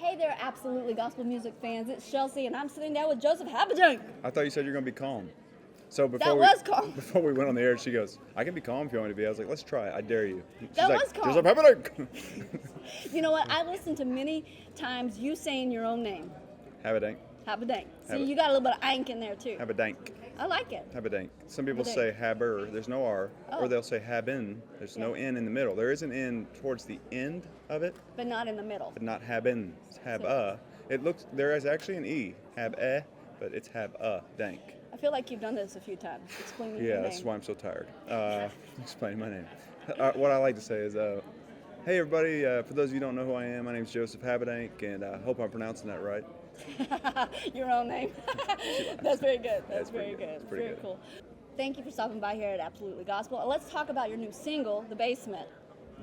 Hey there, Absolutely Gospel Music fans. It's Chelsea, and I'm sitting down with Joseph Habedank. I thought you said you're going to be calm. So calm. Before we went on the air, she goes, I can be calm if you want me to be. I was like, let's try it. I dare you. That was calm. Joseph Habedank. You know what? I listened to many times you saying your own name. Habedank. Habedank. See, you got a little bit of Ank in there, too. Habedank. I like it. Habedank. Some people Habedank. say Haber, there's no R, Oh. or they'll say Haben, there's no N in the middle. There is an N towards the end of it, But not in the middle. but not Haben. It's Hab-a. It looks, there is actually an E, Hab-a, but it's Hab-a-dank. I feel like you've done this a few times. Explaining your Yeah, name. that's why I'm so tired. Explaining my name. What I like to say is, hey everybody, for those of you who don't know who I am, my name is Joseph Habedank, and I hope I'm pronouncing that right. Your own name. That's very good. That's very good. It's pretty Very good. cool. Thank you for stopping by here at Absolutely Gospel. Let's talk about your new single, The Basement.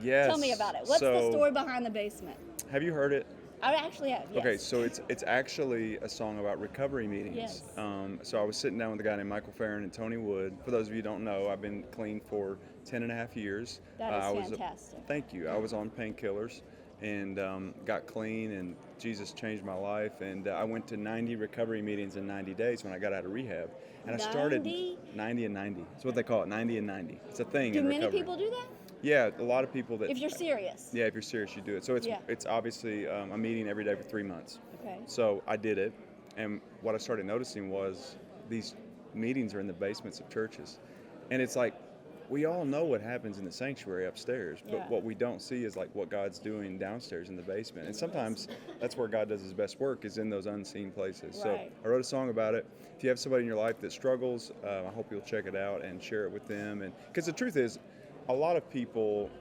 Yes. Tell me about it. What's the story behind The Basement? Have you heard it? I actually have, yes. Okay, so it's actually a song about recovery meetings. Yes. So I was sitting down with a guy named Michael Farron and Tony Wood. For those of you who don't know, I've been clean for 10 and a half years. That is fantastic. Thank you. I was on painkillers and got clean, and Jesus changed my life. And I went to 90 recovery meetings in 90 days when I got out of rehab. And 90? I started 90 and 90. That's what they call it, 90 and 90. It's a thing Do in many recovery. people do that? Yeah, a lot of people that. If you're serious. Yeah, if you're serious, you do it. So it's obviously a meeting every day for 3 months. Okay. So I did it, and what I started noticing was these meetings are in the basements of churches, and it's like we all know what happens in the sanctuary upstairs, but Yeah. what we don't see is like what God's doing downstairs in the basement. And sometimes that's where God does His best work, is in those unseen places. Right. So I wrote a song about it. If you have somebody in your life that struggles, I hope you'll check it out and share it with them. And because the truth is, a lot of people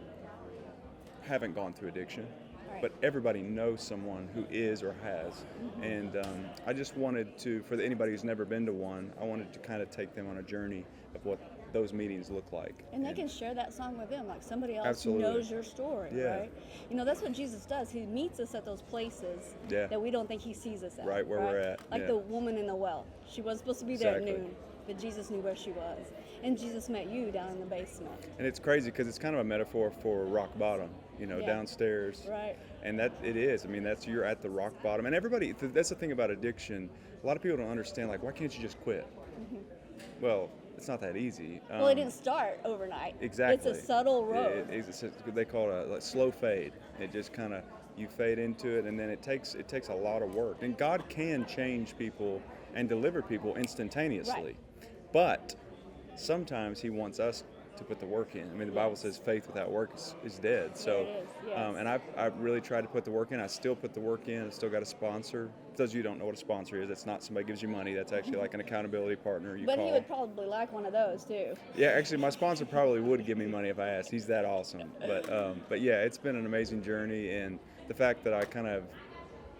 haven't gone through addiction, Right. but everybody knows someone who is or has. Mm-hmm. And I just wanted to, for anybody who's never been to one, I wanted to kind of take them on a journey of what those meetings look like. And they can share that song with them, like somebody else Absolutely. knows your story, Yeah. right? You know, that's what Jesus does. He meets us at those places Yeah. that we don't think He sees us at. Right where we're at, Like yeah. the woman in the well. She wasn't supposed to be there Exactly. at noon, but Jesus knew where she was. And Jesus met you down in the basement. And it's crazy because it's kind of a metaphor for rock bottom, you know, Yeah. downstairs. Right. And that it is. I mean, you're at the rock bottom. And everybody, that's the thing about addiction. A lot of people don't understand, like, why can't you just quit? Well, it's not that easy. Well, it didn't start overnight. Exactly. It's a subtle road. They call it a slow fade. It just kind of, you fade into it, and then it takes a lot of work. And God can change people and deliver people instantaneously. Right. But sometimes He wants us to put the work in. I mean, the Bible says faith without work is dead. So, it is, yes. and I've really tried to put the work in. I still put the work in. I still got a sponsor. For those of you who don't know what a sponsor is, it's not somebody gives you money. That's actually like an accountability partner you But call. he would probably like one of those too. Yeah, actually, my sponsor probably would give me money if I asked. He's that awesome. But yeah, it's been an amazing journey, and the fact that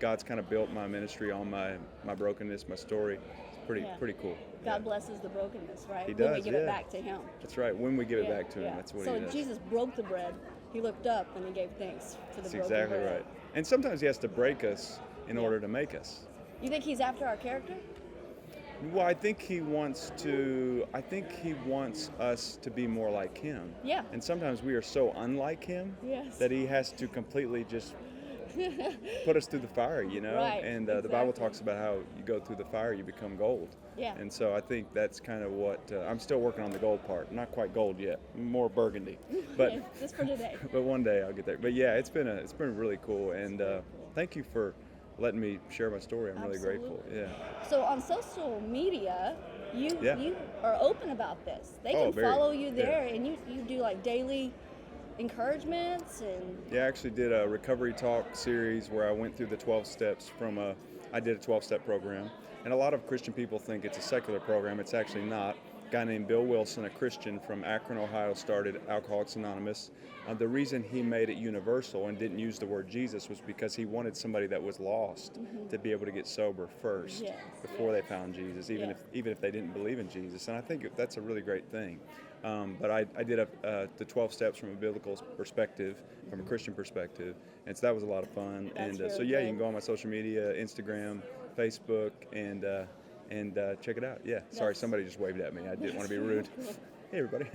God's kind of built my ministry on my brokenness, my story, it's pretty cool. God blesses the brokenness, right? He When we does, give yeah. it back to Him. That's right. When we give it Yeah, back to Him, yeah. that's what so He does. Jesus broke the bread. He looked up and He gave thanks for the That's broken exactly bread. right. And sometimes He has to break us in Yeah. order to make us. You think He's after our character? Well, I think He wants us to be more like Him. Yeah. And sometimes we are so unlike Him Yes. that He has to completely just put us through the fire, you know? Right, And the Bible exactly. talks about how you go through the fire, you become gold. Yeah. And so I think that's kind of what, I'm still working on the gold part. Not quite gold yet, more burgundy. But Yeah, just for today. but one day I'll get there. But yeah, it's been really cool. And thank you for letting me share my story. I'm really grateful. Absolutely. Yeah. So on social media, you are open about this. They Oh, can very. follow you Yeah. there, and you do like daily encouragements and Yeah, I actually did a recovery talk series where I went through the 12 steps I did a 12-step program. And a lot of Christian people think it's a secular program. It's actually not. A guy named Bill Wilson, a Christian from Akron, Ohio, started Alcoholics Anonymous. The reason he made it universal and didn't use the word Jesus was because he wanted somebody that was lost to be able to get sober first Yes, before yes. they found Jesus, even Yeah. if they didn't believe in Jesus. And I think that's a really great thing. But I did the 12 steps from a biblical perspective, from a Christian perspective, and so that was a lot of fun. That's And so really yeah, good. you can go on my social media, Instagram, Facebook, and check it out. Yeah, sorry, That's- somebody just waved at me. I didn't want to be rude. Hey, everybody.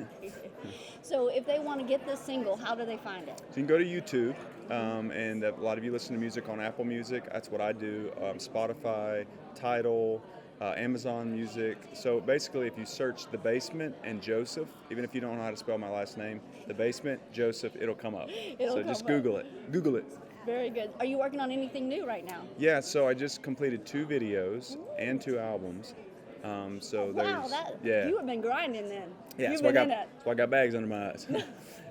So if they want to get this single, how do they find it? So you can go to YouTube, and a lot of you listen to music on Apple Music. That's what I do. Spotify, Tidal, Amazon Music. So basically, if you search The Basement and Joseph, even if you don't know how to spell my last name, The Basement, Joseph, it'll come up. It'll so come just up. Google it. Google it. Very good. Are you working on anything new right now? Yeah, so I just completed 2 videos and 2 albums. So Wow, there's you have been grinding then. Yeah, You've so been in it. that's why I got bags under my eyes.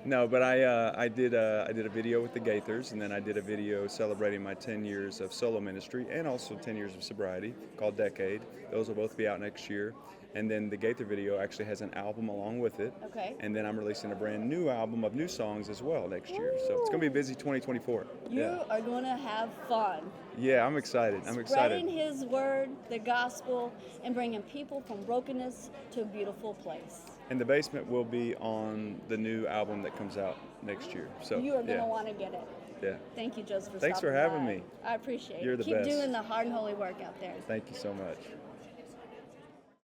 No, but I did a video with the Gaithers, and then I did a video celebrating my 10 years of solo ministry and also 10 years of sobriety called Decade. Those will both be out next year. And then the Gaither video actually has an album along with it. Okay. And then I'm releasing a brand new album of new songs as well next year. So it's going to be a busy 2024. You are going to have fun. Yeah, I'm excited. Spreading His word, the gospel, and bringing people from brokenness to a beautiful place. And The Basement will be on the new album that comes out next year. So you are going to want to get it. Yeah. Thank you, Joseph, for Thanks stopping for having by. me. I appreciate it. You're the Keep best. doing the hard and holy work out there. Thank you so much.